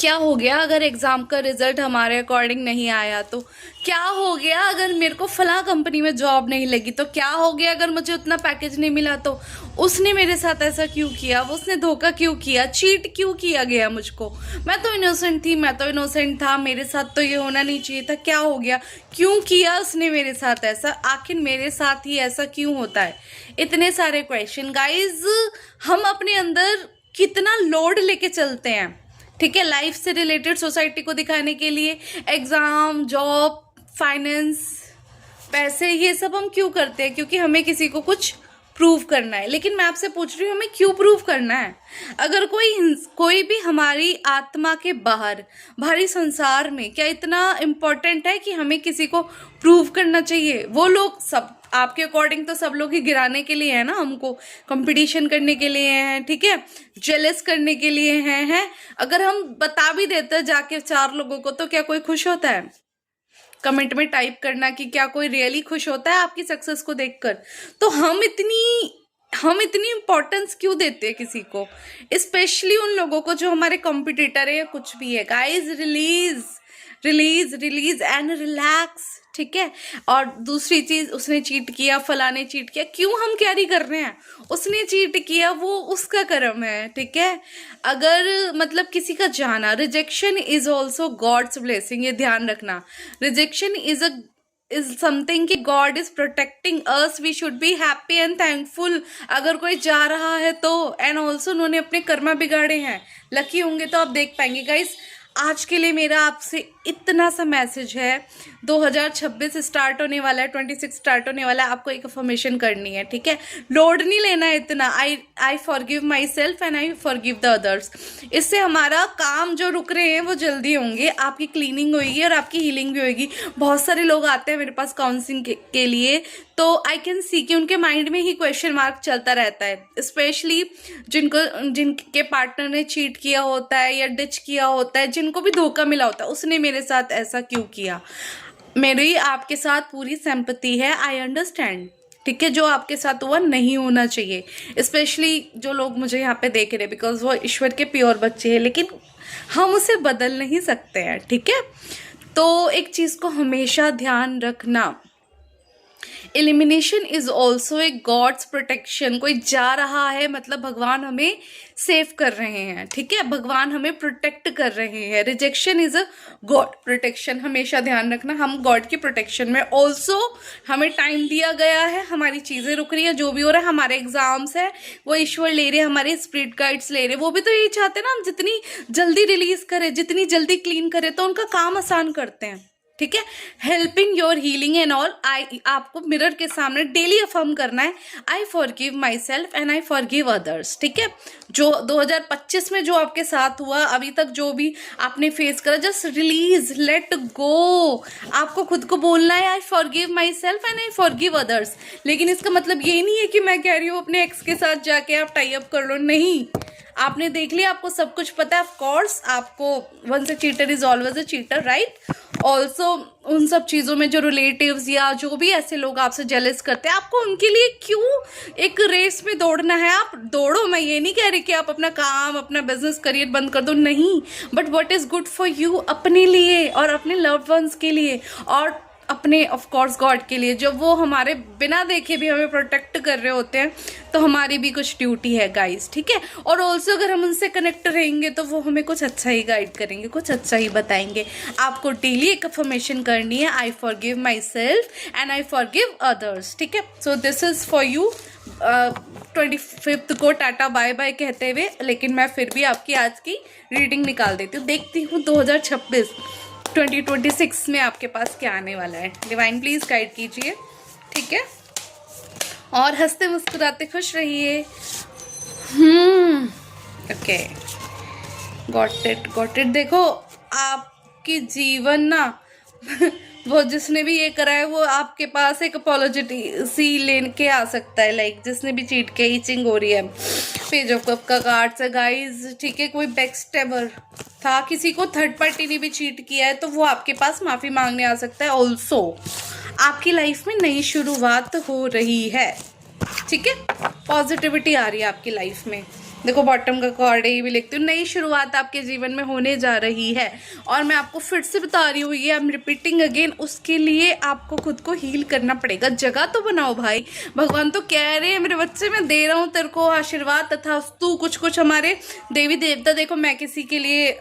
क्या हो गया अगर एग्ज़ाम का रिजल्ट हमारे अकॉर्डिंग नहीं आया तो? क्या हो गया अगर मेरे को फलां कंपनी में जॉब नहीं लगी तो? क्या हो गया अगर मुझे उतना पैकेज नहीं मिला तो? उसने मेरे साथ ऐसा क्यों किया? वो उसने धोखा क्यों किया? चीट क्यों किया गया मुझको? मैं तो इनोसेंट थी, मैं तो इनोसेंट था, मेरे साथ तो ये होना नहीं चाहिए था। क्या हो गया? क्यों किया उसने मेरे साथ ऐसा? आखिर मेरे साथ ही ऐसा क्यों होता है? इतने सारे क्वेश्चन गाइज। हम अपने अंदर कितना लोड लेके चलते हैं, ठीक है, लाइफ से रिलेटेड सोसाइटी को दिखाने के लिए। एग्जाम, जॉब, फाइनेंस, पैसे, ये सब हम क्यों करते हैं? क्योंकि हमें किसी को कुछ प्रूव करना है। लेकिन मैं आपसे पूछ रही हूँ, हमें क्यों प्रूव करना है? अगर कोई भी हमारी आत्मा के बाहर भारी संसार में क्या इतना इम्पोर्टेंट है कि हमें किसी को प्रूव करना चाहिए? वो लोग सब आपके अकॉर्डिंग तो सब लोग ही गिराने के लिए है ना, हमको कंपटीशन करने के लिए हैं, ठीक है, जेलस करने के लिए हैं। अगर हम बता भी देते हैं जाके 4 लोगों को, तो क्या कोई खुश होता है? कमेंट में टाइप करना कि क्या कोई रियली खुश होता है आपकी सक्सेस को देखकर? तो हम इतनी इंपॉर्टेंस क्यों देते हैं किसी को, स्पेशली उन लोगों को जो हमारे कॉम्पिटिटर है या कुछ भी है। Guys, release release release and relax, ठीक है। और दूसरी चीज, उसने चीट किया, फलाने चीट किया, क्यों हम कैरी कर रहे हैं? उसने चीट किया, वो उसका कर्म है, ठीक है। अगर मतलब किसी का जाना, rejection is also God's blessing, ये ध्यान रखना। रिजेक्शन इज समथिंग कि God is protecting us, we should be happy and thankful अगर कोई जा रहा है तो। एंड ऑल्सो उन्होंने अपने कर्मा बिगाड़े हैं, लकी होंगे तो आप देख पाएंगे। गाइस, आज के लिए मेरा आपसे इतना सा मैसेज है। 2026 स्टार्ट होने वाला है, 26 स्टार्ट होने वाला है, आपको एक अफर्मेशन करनी है, ठीक है। लोड नहीं लेना है इतना। I forgive my self and I forgive the others. इससे हमारा काम जो रुक रहे हैं वो जल्दी होंगे, आपकी क्लीनिंग होगी और आपकी हीलिंग भी होगी। बहुत सारे लोग आते हैं मेरे पास काउंसलिंग के लिए, तो आई कैन सी कि उनके माइंड में ही क्वेश्चन मार्क चलता रहता है, स्पेशली जिनके पार्टनर ने चीट किया होता है या डिच किया होता है, जिनको भी धोखा मिला होता है। उसने मेरे साथ ऐसा क्यों किया? मेरी आपके साथ पूरी सिंपैथी है, आई अंडरस्टैंड, ठीक है। जो आपके साथ हुआ नहीं होना चाहिए, स्पेशली जो लोग मुझे यहाँ पे देख रहे हैं, बिकॉज वो ईश्वर के प्योर बच्चे हैं, लेकिन हम उसे बदल नहीं सकते हैं, ठीक है। तो एक चीज़ को हमेशा ध्यान रखना, elimination is also a God's protection. कोई जा रहा है मतलब भगवान हमें सेव कर रहे हैं, ठीक है, भगवान हमें प्रोटेक्ट कर रहे हैं। Rejection is a God protection, हमेशा ध्यान रखना, हम गॉड की प्रोटेक्शन में। ऑल्सो हमें टाइम दिया गया है, हमारी चीज़ें रुक रही है, जो भी हो रहा है, हमारे एग्जाम्स है वो ईश्वर ले रहे हैं, हमारे स्पिरिट गाइड्स ले रहे हैं। वो भी तो यही चाहते हैं ना, हम जितनी जल्दी रिलीज करें, जितनी जल्दी क्लीन करें, तो उनका काम आसान करते हैं, ठीक है। Helping your healing and all. आपको मिरर के सामने डेली अफर्म करना है, I forgive my self and I forgive others, ठीक है। जो 2025 में जो आपके साथ हुआ, अभी तक जो भी आपने फेस करा, जस्ट रिलीज, लेट गो। आपको खुद को बोलना है, I forgive my self and I forgive others. लेकिन इसका मतलब ये नहीं है कि मैं कह रही हूँ अपने एक्स के साथ जाके आप टाई अप कर लो, नहीं। आपने देख लिया, आपको सब कुछ पता है, ऑफ कोर्स आपको once a cheater is always a cheater, right. Also उन सब चीज़ों में जो रिलेटिव्स या जो भी ऐसे लोग आपसे जेलस करते हैं, आपको उनके लिए क्यों एक रेस में दौड़ना है? आप दौड़ो, मैं ये नहीं कह रही कि आप अपना काम, अपना बिजनेस, करियर बंद कर दो, नहीं। But what is good for you, अपने लिए और अपने लव्ड वंस के लिए और अपने ऑफ कोर्स गॉड के लिए। जब वो हमारे बिना देखे भी हमें प्रोटेक्ट कर रहे होते हैं, तो हमारी भी कुछ ड्यूटी है गाइस, ठीक है। और ऑल्सो अगर हम उनसे कनेक्ट रहेंगे तो वो हमें कुछ अच्छा ही गाइड करेंगे, कुछ अच्छा ही बताएंगे। आपको डेली एक अफर्मेशन करनी है, I forgive my self and I forgive others, ठीक है। So this is for you. 25 को टाटा बाय बाय कहते हुए, लेकिन मैं फिर भी आपकी आज की रीडिंग निकाल देती हूँ। देखती हूँ 2026 में आपके पास क्या आने वाला है। डिवाइन प्लीज गाइड कीजिए, ठीक है। और हंसते मुस्कुराते खुश रहिए। Okay, got it. देखो, आपकी जीवन ना वो जिसने भी ये करा है, वो आपके पास एक अपॉलॉजिटी सी लेके आ सकता है। लाइक जिसने भी चीट के, ईचिंग हो रही है, पेज ऑफ कप का कार्ड्स है गाइज, ठीक है। कोई बैकस्टैबर था, किसी को थर्ड पार्टी ने भी चीट किया है, तो वो आपके पास माफ़ी मांगने आ सकता है। ऑल्सो आपकी लाइफ में नई शुरुआत हो रही है, ठीक है। पॉजिटिविटी आ रही है आपकी लाइफ में, देखो बॉटम का कार्ड है, ये भी लिखती हूँ, नई शुरुआत आपके जीवन में होने जा रही है। और मैं आपको फिर से बता रही हूँ, ये आई एम रिपीटिंग अगेन, उसके लिए आपको खुद को हील करना पड़ेगा। जगह तो बनाओ भाई, भगवान तो कह रहे हैं मेरे बच्चे, मैं दे रहा हूँ तेरे को आशीर्वाद तथा तू कुछ कुछ। हमारे देवी देवता देखो, मैं किसी के लिए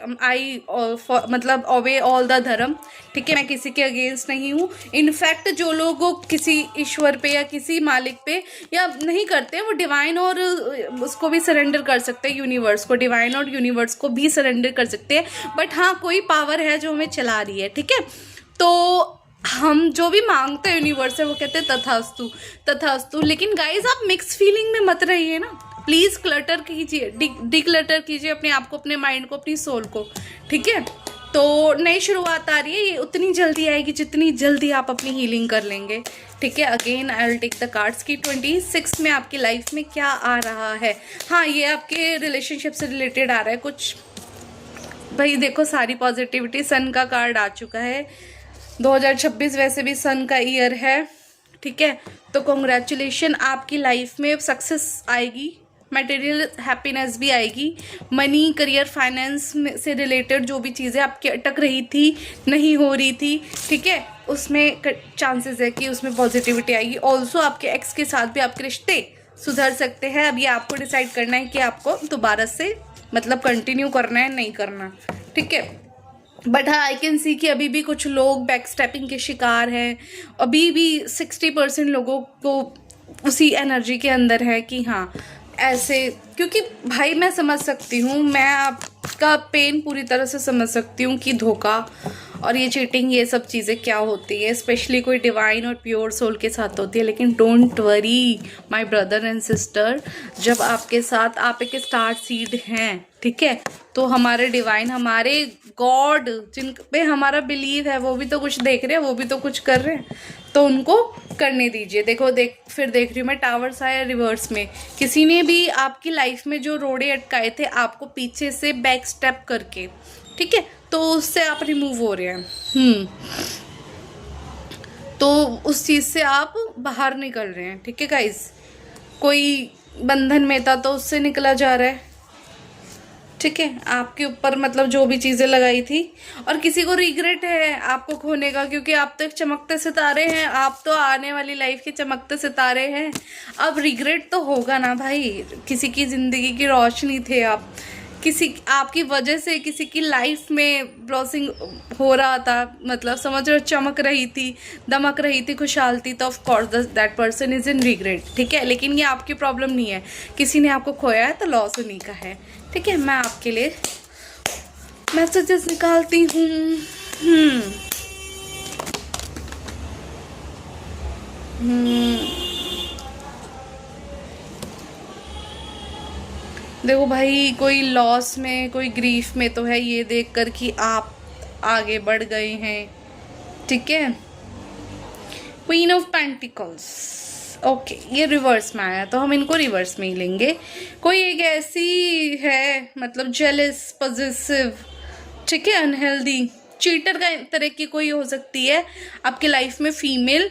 मतलब ओबे ऑल द धर्म, ठीक है, मैं किसी के अगेंस्ट नहीं हूँ। इनफैक्ट जो लोग किसी ईश्वर पे या किसी मालिक पे या नहीं करते हैं, वो डिवाइन और उसको भी सरेंडर कर सकते हैं, यूनिवर्स को, डिवाइन और यूनिवर्स को भी सरेंडर कर सकते हैं। बट हाँ, कोई पावर है जो हमें चला रही है, ठीक है। तो हम जो भी मांगते हैं यूनिवर्स से, वो कहते हैं तथास्तु तथास्तु। लेकिन गाइज आप मिक्स फीलिंग में मत रहिए ना प्लीज़, क्लटर कीजिए, डिक्लटर कीजिए अपने आप को, अपने माइंड को, अपनी सोल को, ठीक है। तो नई शुरुआत आ रही है, ये उतनी जल्दी आएगी जितनी जल्दी आप अपनी हीलिंग कर लेंगे, ठीक है। Again I will take the cards की 26 में आपकी लाइफ में क्या आ रहा है। हाँ, ये आपके रिलेशनशिप से रिलेटेड आ रहा है कुछ। भाई देखो, सारी पॉजिटिविटी, सन का कार्ड आ चुका है। 2026 वैसे भी सन का ईयर है, ठीक है। तो कॉन्ग्रेचुलेशन, आपकी लाइफ में सक्सेस आएगी, मटेरियल हैप्पीनेस भी आएगी, मनी, करियर, फाइनेंस से रिलेटेड जो भी चीज़ें आपकी अटक रही थी, नहीं हो रही थी, ठीक है, उसमें चांसेस है कि उसमें पॉजिटिविटी आएगी। ऑल्सो आपके एक्स के साथ भी आपके रिश्ते सुधर सकते हैं। अब ये आपको डिसाइड करना है कि आपको दोबारा से मतलब कंटिन्यू करना है, नहीं करना, ठीक है। बट हाँ, आई कैन सी कि अभी भी कुछ लोग बैक स्टेपिंग के शिकार हैं। अभी भी 60% लोगों को उसी एनर्जी के अंदर है कि हाँ ऐसे, क्योंकि भाई मैं समझ सकती हूँ, मैं आपका पेन पूरी तरह से समझ सकती हूँ कि धोखा और ये चीटिंग, ये सब चीज़ें क्या होती है, स्पेशली कोई डिवाइन और प्योर सोल के साथ होती है। लेकिन don't worry my brother and sister, जब आपके साथ आप एक स्टार सीड हैं, ठीक है, तो हमारे डिवाइन, हमारे गॉड जिन पे हमारा बिलीव है, वो भी तो कुछ देख रहे हैं, वो भी तो कुछ कर रहे हैं, तो उनको करने दीजिए। देखो फिर देख रही हूँ मैं, टावर्स आया रिवर्स में। किसी ने भी आपकी लाइफ में जो रोड़े अटकाए थे आपको पीछे से बैक स्टेप करके, ठीक है, तो उससे आप रिमूव हो रहे हैं। तो उस चीज़ से आप बाहर निकल रहे हैं, ठीक है गाइज। कोई बंधन में था तो उससे निकला जा रहा है, ठीक है। आपके ऊपर मतलब जो भी चीज़ें लगाई थी, और किसी को रिग्रेट है आपको खोने का, क्योंकि आप तो एक चमकते सितारे हैं, आप तो आने वाली लाइफ के चमकते सितारे हैं। अब रिग्रेट तो होगा ना भाई, किसी की ज़िंदगी की रोशनी थे आप, किसी आपकी वजह से किसी की लाइफ में ब्लॉसिंग हो रहा था, मतलब समझ रहे हो, चमक रही थी, दमक रही थी, खुशहाल थी, तो of course that person is in regret, ठीक है। लेकिन ये आपकी प्रॉब्लम नहीं है, किसी ने आपको खोया है तो लॉस उन्हीं का है, ठीक है। मैं आपके लिए मैसेजेस निकालती हूँ। देखो भाई, कोई लॉस में, कोई ग्रीफ में तो है, ये देखकर कि आप आगे बढ़ गए हैं, ठीक है। क्वीन ऑफ पेंटिकल्स, ओके, ये रिवर्स में आया तो हम इनको रिवर्स में ही लेंगे। कोई एक ऐसी है मतलब जेलस, पॉजेसिव, ठीक है, अनहेल्दी, चीटर का तरह की कोई हो सकती है आपकी लाइफ में फीमेल,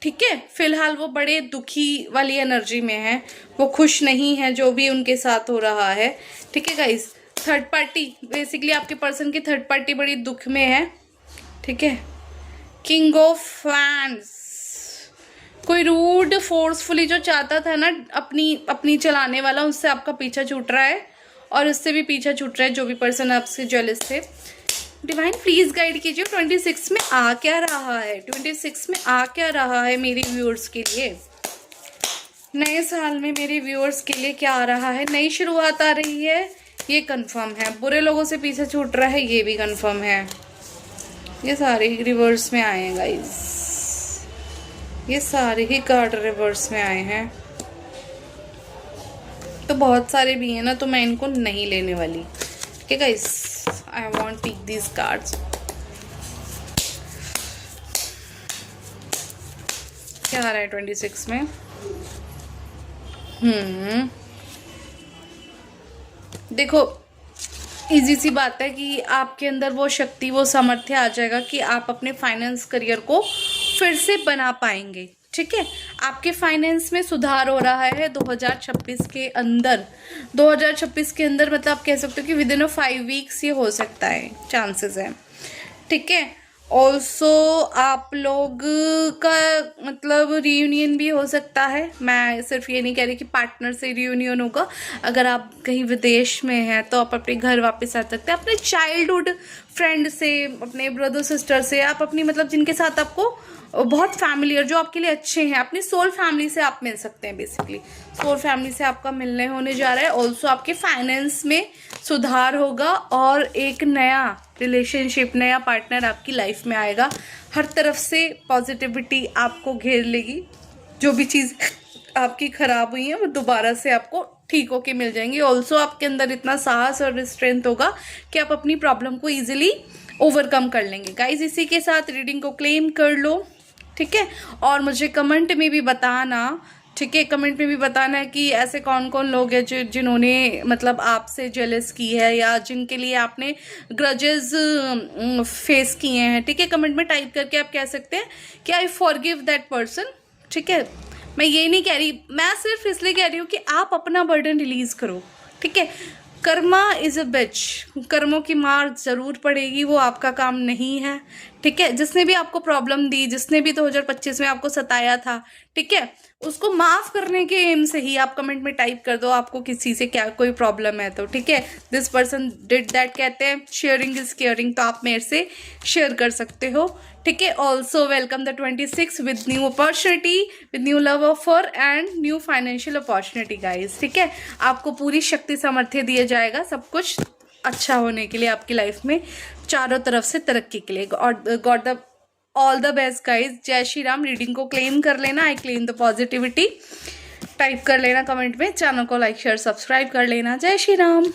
ठीक है। फिलहाल वो बड़े दुखी वाली एनर्जी में है, वो खुश नहीं है जो भी उनके साथ हो रहा है, ठीक है गाइस। थर्ड पार्टी, बेसिकली आपके पर्सन की थर्ड पार्टी बड़ी दुख में है, ठीक है। किंग ऑफ वैंड्स, कोई रूड फोर्सफुली जो चाहता था ना अपनी चलाने वाला, उससे आपका पीछा छूट रहा है, और उससे भी पीछा छूट रहा है जो भी पर्सन आपसे जेलस थे। डिवाइन प्लीज गाइड कीजिए, 26 में आ क्या रहा है, 26 में आ क्या रहा है मेरे व्यूअर्स के लिए, नए साल में मेरे व्यूअर्स के लिए क्या आ रहा है। नई शुरुआत आ रही है, ये कंफर्म है। बुरे लोगों से पीछे छूट रहा है, ये भी कंफर्म है। ये सारे ही रिवर्स में आए हैं गाइस, ये सारे ही कार्ड रिवर्स में आए हैं। तो बहुत सारे भी हैं ना, तो मैं इनको नहीं लेने वाली, ठीक है guys. I won't pick these cards. क्या आ रहा है 26 में? देखो, इजी सी बात है कि आपके अंदर वो शक्ति, वो सामर्थ्य आ जाएगा कि आप अपने फाइनेंस करियर को फिर से बना पाएंगे, ठीक है, आपके फाइनेंस में सुधार हो रहा है 2026 के अंदर। 2026 के अंदर मतलब आप कह सकते हो कि विद इन 5 वीक्स ये हो सकता है, चांसेस है, ठीक है। ऑल्सो आप लोग का मतलब रियूनियन भी हो सकता है। मैं सिर्फ ये नहीं कह रही कि पार्टनर से रियूनियन होगा। अगर आप कहीं विदेश में हैं तो आप अपने घर वापस आ सकते हैं, अपने चाइल्डहुड फ्रेंड से, अपने ब्रदर सिस्टर से, आप अपनी मतलब जिनके साथ आपको बहुत फैमिलियर, जो आपके लिए अच्छे हैं, अपनी सोल फैमिली से आप मिल सकते हैं। बेसिकली सोल फैमिली से आपका मिलने होने जा रहा है। ऑल्सो आपके फाइनेंस में सुधार होगा और एक नया रिलेशनशिप, नया पार्टनर आपकी लाइफ में आएगा। हर तरफ से पॉजिटिविटी आपको घेर लेगी। जो भी चीज़ आपकी खराब हुई है वो दोबारा से आपको ठीक होके मिल जाएंगी। ऑल्सो आपके अंदर इतना साहस और स्ट्रेंथ होगा कि आप अपनी प्रॉब्लम को ईजिली ओवरकम कर लेंगे। गाइज इसी के साथ रीडिंग को क्लेम कर लो, ठीक है। और मुझे कमेंट में भी बताना, ठीक है, कमेंट में भी बताना कि ऐसे कौन कौन लोग हैं जिन्होंने मतलब आपसे जेलस की है या जिनके लिए आपने ग्रजेस फेस किए हैं, ठीक है। कमेंट में टाइप करके आप कह सकते हैं कि आई फॉरगिव दैट पर्सन, ठीक है। मैं ये नहीं कह रही, मैं सिर्फ इसलिए कह रही हूँ कि आप अपना बर्डन रिलीज करो, ठीक है। कर्मा इज़ अ बिच, कर्मों की मार ज़रूर पड़ेगी, वो आपका काम नहीं है, ठीक है। जिसने भी आपको प्रॉब्लम दी, जिसने भी 2025 में आपको सताया था, ठीक है, उसको माफ़ करने के एम से ही आप कमेंट में टाइप कर दो आपको किसी से क्या कोई प्रॉब्लम है तो, ठीक है। दिस पर्सन डिड दैट कहते हैं शेयरिंग इज केयरिंग, तो आप मेरे से शेयर कर सकते हो, ठीक है। Also welcome the 26 with new opportunity, with new love offer and new financial opportunity guys, ठीक है। आपको पूरी शक्ति सामर्थ्य दिया जाएगा सब कुछ अच्छा होने के लिए, आपकी लाइफ में चारों तरफ से तरक्की के लिए। God the all the best guys. जय श्री राम। रीडिंग को क्लेम कर लेना, I claim the positivity type कर लेना कमेंट में। चैनल को लाइक शेयर सब्सक्राइब कर लेना। जय श्री राम।